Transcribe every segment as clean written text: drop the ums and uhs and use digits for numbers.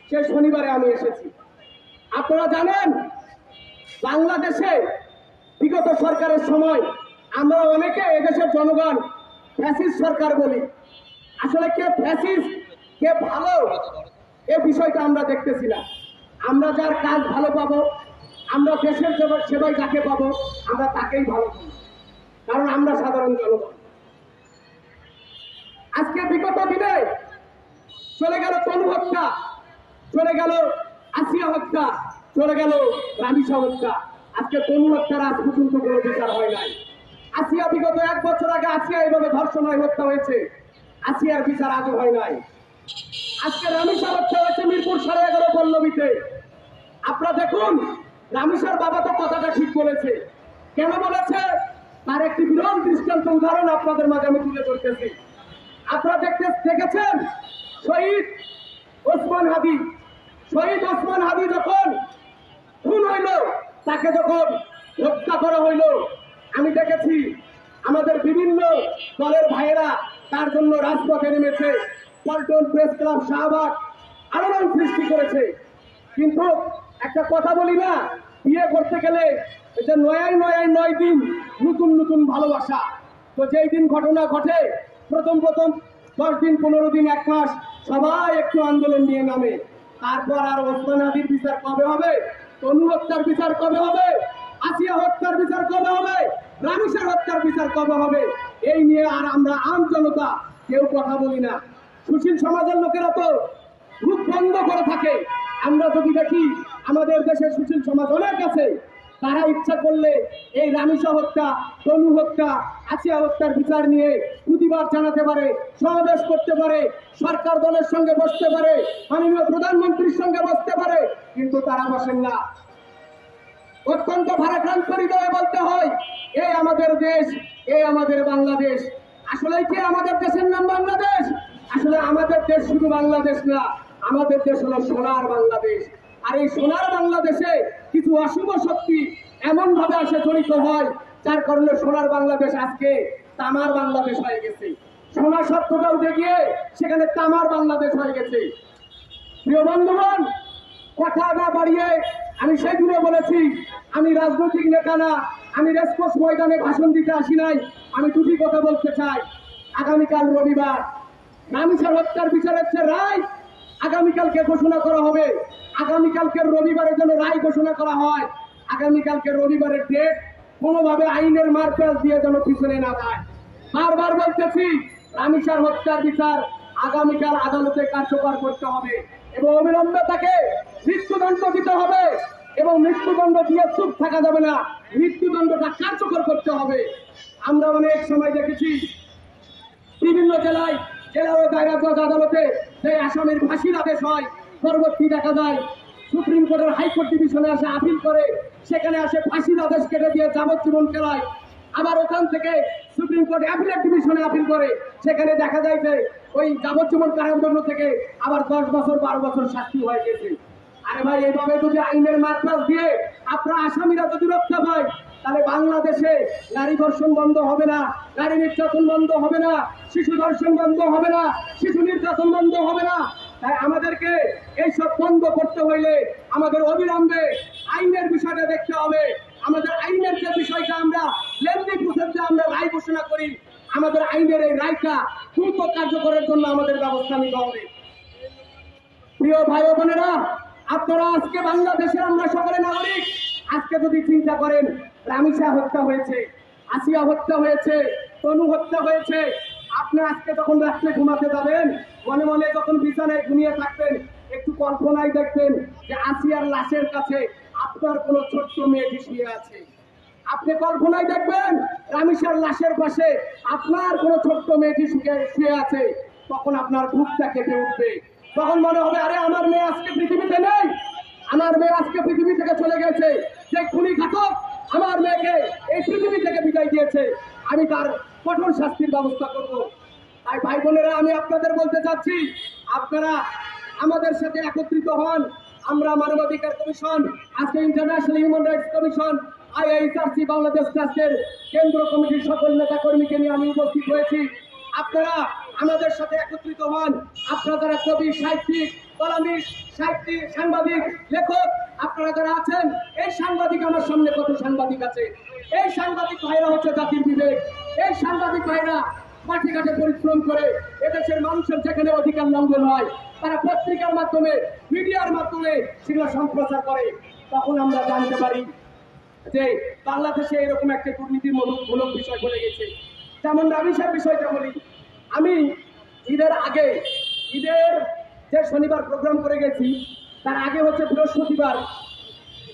সে শনিবারে আমি এসেছি। আপনারা জানেন বাংলাদেশে বিগত সরকারের সময় আমরা অনেকে এদেশের জনগণ ফ্যাসিস্ট সরকার বলি। আসলে কে ফ্যাসিস্ট কে ভালো এই বিষয়টা আমরা দেখতেছি না। আমরা যার কাজ ভালো পাবো, আমরা দেশের সেবায় যাকে পাবো আমরা তাকেই ভালো পাবো, কারণ আমরা সাধারণ জনগণ। আজকে বিগত দিনে চলে গেল তনু হত্যা, চলে গেল আসিয়া হত্যা, চলে গেল রামিসা হত্যা। আজকে তনু হত্যার আজ পর্যন্ত কোনো বিচার হয় নাই। আসিয়া বিগত 1 বছর আগে আসিয়া এইভাবে ধর্ষণ হয়ে হত্যা হয়েছে, আসিয়ার বিচার আজও হয় নাই। আজকে রামিসা হত্যা হয়েছে মিরপুর 11.5 পল্লবীতে। আপনারা দেখুন, রামিসার বাবা তো কথাটা ঠিক বলেছে। কেন বলেছে তার একটি বিরল দৃষ্টান্ত উদাহরণ আপনাদের মাঝে আমি তুলে ধরতেছি। আপনারা দেখেছেন শহীদ ওসমান হাদি যখন খুন হইল, তাকে যখন হত্যা করা হইল, আমি দেখেছি আমাদের বিভিন্ন দলের ভাইয়েরা তার জন্য রাজপথে নেমেছে, পল্টন প্রেস ক্লাব শাহবাগ আলোড়ন সৃষ্টি করেছে। কিন্তু একটা কথা বলি না, বিয়ে করতে গেলে এটা 9 দিন নতুন নতুন ভালোবাসা। তো যেই দিন ঘটনা ঘটে প্রথম 10 দিন 15 দিন 1 মাস সবাই একটু আন্দোলন নিয়ে নামে। তারপর আর ওসমান হাদির বিচার কবে হবে, তনু হত্যার বিচার কবে হবে, আসিয়া হত্যার বিচার কবে হবে, রামিসার হত্যার বিচার কবে হবে, এই নিয়ে আর আমরা আম জনতা কেউ কথা বলি না। সুশীল সমাজের লোকেরা তো মুখ বন্ধ করে থাকে। আমরা যদি দেখি আমাদের দেশের সুশীল সমাজ অনেক আছে, তারা ইচ্ছা করলে এই রামিসা হত্যা, তনু হত্যা, আসিয়া হত্যার বিচার নিয়ে প্রতিবাদ জানাতে পারে, সমাবেশ করতে পারে, সরকার দলের সঙ্গে বসতে পারে, মাননীয় প্রধানমন্ত্রীর সঙ্গে বসতে পারে, কিন্তু তারা বসেন না। অত্যন্ত ভারাক্রান্ত হৃদয়ে বলতে হয়, এই আমাদের দেশ, এই আমাদের বাংলাদেশ। আসলে কি আমাদের দেশের নাম বাংলাদেশ? আসলে আমাদের দেশ শুধু বাংলাদেশ না, আমাদের দেশ হলো সোনার বাংলাদেশ। আর এই সোনার বাংলাদেশে কিছু অশুভ শক্তি এমন ভাবে আসে জড়িত হয়, যার কারণে সোনার বাংলাদেশ আজকে তামার বাংলাদেশ হয়ে গেছে। সোনা শব্দটা উঠে গিয়ে সেখানে তামার বাংলাদেশ হয়ে গেছে। প্রিয় বন্ধুগণ, কথা না বাড়িয়ে আমি সেদিনে বলেছি, আমি রাজনৈতিক নেতা না, আমি রেসকোর্স ময়দানে ভাষণ দিতে আসি নাই। আমি দুটি কথা বলতে চাই। আগামীকাল রবিবার রামিসার হত্যার বিচারের যে রায় আগামীকালকে ঘোষণা করা হবে। আগামীকালকে রবিবারের জন্য রায় ঘোষণা করা হয়। আগামীকালকে রবিবারের ডেট কোনোভাবে আইনের মারপ্যাচ দিয়ে যেন পিছনে না যায়। বারবার বলতেছি, রামিসার হত্যার বিচার আগামীকাল আদালতে কার্যকর করতে হবে এবং অবিলম্বে তাকে মৃত্যুদণ্ড দিতে হবে এবং মৃত্যুদণ্ড দিয়ে চুপ থাকা যাবে না, মৃত্যুদণ্ডটা কার্যকর করতে হবে। আমরা অনেক সময় দেখেছি বিভিন্ন জেলায় জেলা ও দায়রা জজ আদালতে যে আসামির ফাঁসির আদেশ হয়, পরবর্তী দেখা যায় সুপ্রিম কোর্টের হাইকোর্ট ডিভিশনে আসে আপিল করে, সেখানে আসে ফাঁসির আদেশ কেটে দিয়ে যাবজ্জীবন কেলায়। আবার ওখান থেকে সুপ্রিম কোর্ট অ্যাপিলেট ডিভিশনে আপিল করে, সেখানে দেখা যায় যে ওই যাবজ্জীবন কারাদণ্ড থেকে আবার 10 বছর 12 বছর শাস্তি হয়ে গেছে। আরে ভাই, এইভাবে যদি আইনের মারপ্যাচ দিয়ে আপনার আসামিরা যদি রক্ষা পায়, তাহলে বাংলাদেশে নারী ধর্ষণ বন্ধ হবে না, নারী নির্যাতন বন্ধ হবে না, শিশু ধর্ষণ বন্ধ হবে না, শিশু নির্যাতন বন্ধ হবে না। তাই আমাদেরকে এইসব বন্ধ করতে হইলে আমাদের অবিলম্বে আইনের বিষয়টা দেখতে হবে। আমাদের আইনের যে বিষয়টা আমরা লেনলি প্রসেসে আমরা রায় ঘোষণা করি, আমাদের আইনের এই রায়টা দ্রুত কার্যকরের জন্য আমাদের ব্যবস্থা নিতে হবে। প্রিয় ভাই ও বোনেরা, আপনারা আজকে বাংলাদেশের আমরা সকলে নাগরিক। আজকে যদি চিন্তা করেন, রামিসা হত্যা হয়েছে, আসিয়া হত্যা হয়েছে, তনু হত্যা হয়েছে, আপনি আজকে যখন রাত্রে ঘুমাতে যাবেন, মনে মনে যখন বিছানায় ঘুমিয়ে থাকবেন, একটু কল্পনায় দেখবেন যে আসিয়ার লাশের কাছে আপনার কোনো ছোট্ট মেয়েটি শুয়ে আছে। আপনি কল্পনায় দেখবেন রামিসার লাশের পাশে আপনার কোনো ছোট্ট মেয়েটি শুয়ে আছে। তখন আপনার বুকটা কেঁপে উঠবে। তখন মনে হবে, আরে আমার মেয়ে আজকে পৃথিবীতে নেই, আমার মেয়ে আজকে পৃথিবী থেকে চলে গেছে। যে খুনি ঘাতক আমার মেয়েকে এই পৃথিবী থেকে বিদায় দিয়েছে, আমি তার কঠোর শাস্তির ব্যবস্থা করব। তাই ভাই বোনেরা, আমি আপনাদের বলতে চাচ্ছি, আপনারা আমাদের সাথে একত্রিত হন। আমরা মানবাধিকার কমিশন, আজকে international human rights commission, IIHRC Bangladesh ট্রাস্টের কেন্দ্র কমিটির সকল নেতা কর্মীকে নিয়ে আমি উপস্থিত হয়েছি। আপনারা আমাদের সাথে একত্রিত হন। আপনারা যারা কবি, সাহিত্যিক, কলামিস্ট, সাহিত্যিক, সাংবাদিক, লেখক, আপনারা যারা আছেন, এই সাংবাদিক, আমার সামনে কত সাংবাদিক আছে, এই সাংবাদিক ভাইরা হচ্ছে জাতির বিবেক। এই সাংবাদিক ভাইরা মাঠে ঘাটে পরিশ্রম করে এদেশের মানুষের যেখানে অধিকার লঙ্ঘন হয়, তারা পত্রিকার মাধ্যমে, মিডিয়ার মাধ্যমে সেগুলো সম্প্রচার করে। তখন আমরা জানতে পারি যে বাংলাদেশে এরকম একটা দুর্নীতির মূলক বিষয় ঘটে গেছে। যেমন রামিসার বিষয়টা বলি, আমি ঈদের আগে, ঈদের যে শনিবার প্রোগ্রাম করে গেছি, তার আগে হচ্ছে বৃহস্পতিবার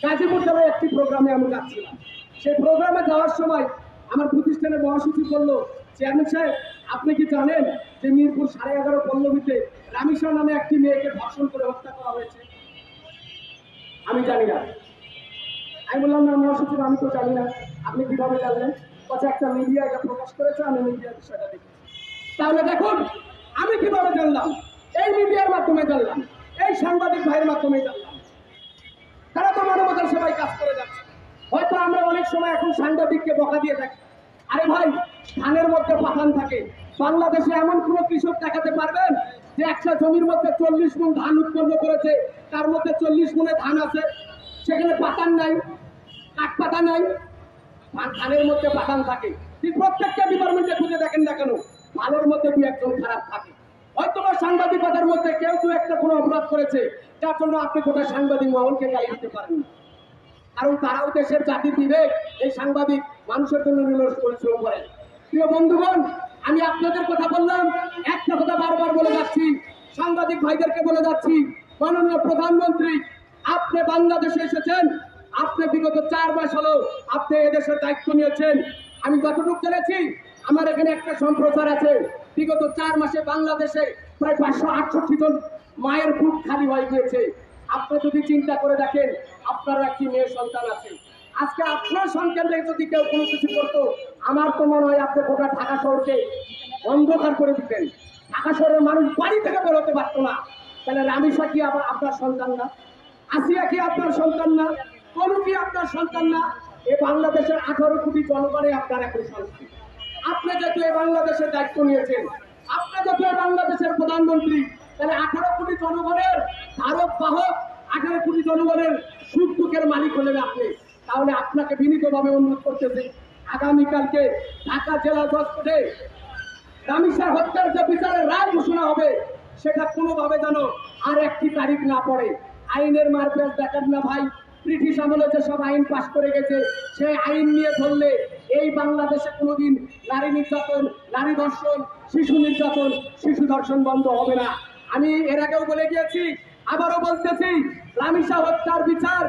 গাজীপুর জেলায় একটি প্রোগ্রামে আমি যাচ্ছিলাম। সেই প্রোগ্রামে যাওয়ার সময় আমার প্রতিষ্ঠানের মহাসচিব বললো, চেয়ারম্যান সাহেব, আপনি কি জানেন যে মিরপুর 11:30 পল্লবীতে রামিসা নামে একটি মেয়েকে ধর্ষণ করে হত্যা করা হয়েছে? আমি জানি না। আমি বললাম, না মহাসচিব, আমি তো জানি না। আপনি কিভাবে জানলেন? বলছে একটা মিডিয়া এটা প্রকাশ করেছে, আমি মিডিয়ার বিষয়টা দেখেছি। তাহলে দেখুন আমি কিভাবে জানলাম? এই মিডিয়ার মাধ্যমে জানলাম, এই সাংবাদিক ভাইয়ের মাধ্যমে জানলাম। তারা তো মানবতার সেবায় কাজ করে যাচ্ছে। হয়তো আমরা অনেক সময় এখন সাংবাদিককে বকা দিয়ে থাকি, আরে ভাই, ধানের মধ্যে পাঠান থাকে। বাংলাদেশে এমন কোন কৃষক দেখাতে পারবেন যে একটা জমির মধ্যে 40 মণ ধান উৎপন্ন করেছে, তার মধ্যে 40 মণে ধান আছে, সেখানে পাতান নাই, কাঠ পাতা নাই? ধানের মধ্যে পাঠান থাকে। প্রত্যেকটা ডিপার্টমেন্টে খুঁজে দেখেন না কেন, ভালোর মধ্যে দু একজন খারাপ থাকে। হয়তো বা সাংবাদিকতার মধ্যে কেউ কেউ একটা কোনো অপরাধ করেছে, যার জন্য আপনি গোটা সাংবাদিক মহলকে গালি দিতে পারেন না। কারণ তারাও দেশের জাতির বিবেক। এই সাংবাদিক মানুষের জন্য নিরলস পরিশ্রম করেন। প্রিয় বন্ধুগণ, আমি আপনাদের কথা বললাম, একটা কথা বারবার বলে যাচ্ছি, সাংবাদিক ভাইদেরকে বলে যাচ্ছি, মাননীয় প্রধানমন্ত্রী, আপনি বাংলাদেশে এসেছেন, আপনি বিগত 4 মাস হলো আপনি এদেশের দায়িত্ব নিয়েছেন। আমি যতটুকু জেনেছি, আমার এখানে একটা সম্প্রচার আছে, বিগত 4 মাসে বাংলাদেশে প্রায় 568 জন মায়ের বুক খালি হয়ে গিয়েছে। আপনি যদি চিন্তা করে দেখেন, আপনার একটি মেয়ে সন্তান আছে, আজকে আপনার সন্তানদের যদি কেউ কোনো কিছু করতো, আমার তো মনে হয় আপনি গোটা ঢাকা শহরকে অন্ধকার করে দিতেন। ঢাকা শহরের মানুষ বাড়ি থেকে বের হতে পারতো না। তাহলে রামিসা কি আবার আপনার সন্তান না? আসিয়া কি আপনার সন্তান না? কোনও কি আপনার সন্তান না? এই বাংলাদেশের 18 কোটি জনগণে আপনার এখন সন্তান। আপনি যেহেতু এই বাংলাদেশের দায়িত্ব নিয়েছেন, আপনি যেহেতু এই বাংলাদেশের প্রধানমন্ত্রী, তাহলে 18 কোটি জনগণের ধারক বাহক, 18 কোটি জনগণের সুখ দুঃখের মালিক হলেন আপনি। তাহলে আপনাকে বিনীতভাবে অনুরোধ করতেছি, আগামীকালকে ঢাকা জেলা জজ কোর্টে রামিসার হত্যার যে বিচারের রায় ঘোষণা হবে, সেটা কোনোভাবে যেন আর একটি তারিখ না পড়ে। আইনের মারপ্যাচ দেখান না ভাই। ব্রিটিশ আমলে যেসব আইন পাশ করে গেছে, সেই আইন নিয়ে ধরলে এই বাংলাদেশে কোনোদিন নারী নির্যাতন, নারী ধর্ষণ, শিশু নির্যাতন, শিশু ধর্ষণ বন্ধ হবে না। আমি এর আগেও বলে গিয়েছি, আবারও বলতেছি, রামিসা হত্যার বিচার,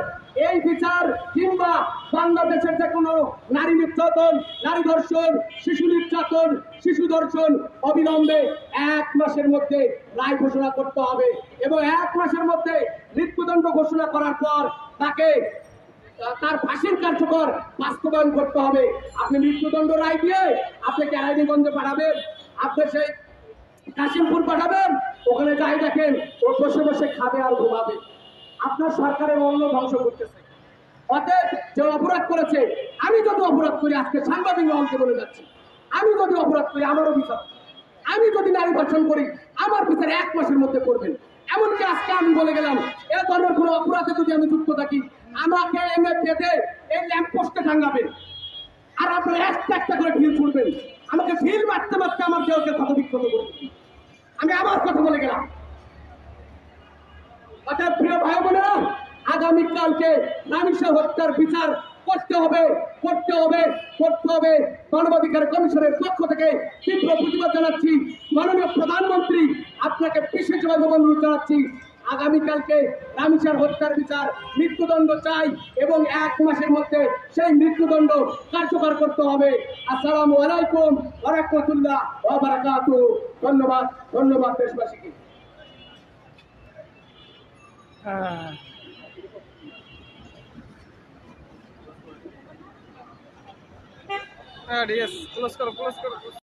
এই বিচার কিংবা বাংলাদেশের যে কোনো নারী নির্যাতন, নারী ধর্ষণ, শিশু নির্যাতন, শিশু ধর্ষণ অবিলম্বে 1 মাসের মধ্যে রায় ঘোষণা করতে হবে এবং 1 মাসের মধ্যে মৃত্যুদণ্ড ঘোষণা করার পর তাকে তার ফাঁসির কার্যকর বাস্তবায়ন করতে হবে। আপনি মৃত্যুদণ্ড রায় দিয়ে আপনি কেরানীগঞ্জে পাঠাবেন, আপনি সেই কাশিমপুর পাঠাবেন, ওখানে যাই দেখেন ও বসে বসে খাবে আর ঘুমাবে। আপনার সরকারের অন্য ধ্বংস করতেছে। অতএব যে অপরাধ করেছে, আমি যদি অপরাধ করি, আজকে সাংবাদিক মহলকে বলে যাচ্ছি, আমি যদি অপরাধ করি আমারও বিচার, আমি যদি নারী ধর্ষণ করি আমার বিচার 1 মাসের মধ্যে করবেন। এমনকি আজকে আমি বলে গেলাম, এ ধরনের কোনো অপরাধে যদি আমি যুক্ত থাকি, আমাকে এনে পেতে এই ল্যাম্প পোস্টে টাঙ্গাবেন আর আপনার একটা একটা করে ঢিল ছুড়বেন। আমাকে ঢিল মারতে মারতে আমার দেহকে ক্ষতবিক্ষত করবেন। আমি আবার কথা বলে গেলাম। অর্থাৎ প্রিয় ভাই বোনেরা, আগামীকালকে রামিসা হত্যার বিচার করতে হবে, করতে হবে, করতে হবে। মানবাধিকার কমিশনের পক্ষ থেকে তীব্র প্রতিবাদ জানাচ্ছি। মাননীয় প্রধানমন্ত্রী, আপনাকে বিশেষভাবে অনুরোধ জানাচ্ছি, আগামীকালকে রামিসার হত্যার বিচার, মৃত্যুদণ্ড চাই এবং 1 মাসের মধ্যে সেই মৃত্যুদণ্ড কার্যকর করতে হবে। আসসালামু আলাইকুম ওয়া রাহমাতুল্লাহ ওয়া বারাকাতুহু। ধন্যবাদ, ধন্যবাদ দেশবাসীকে। yes, close karo.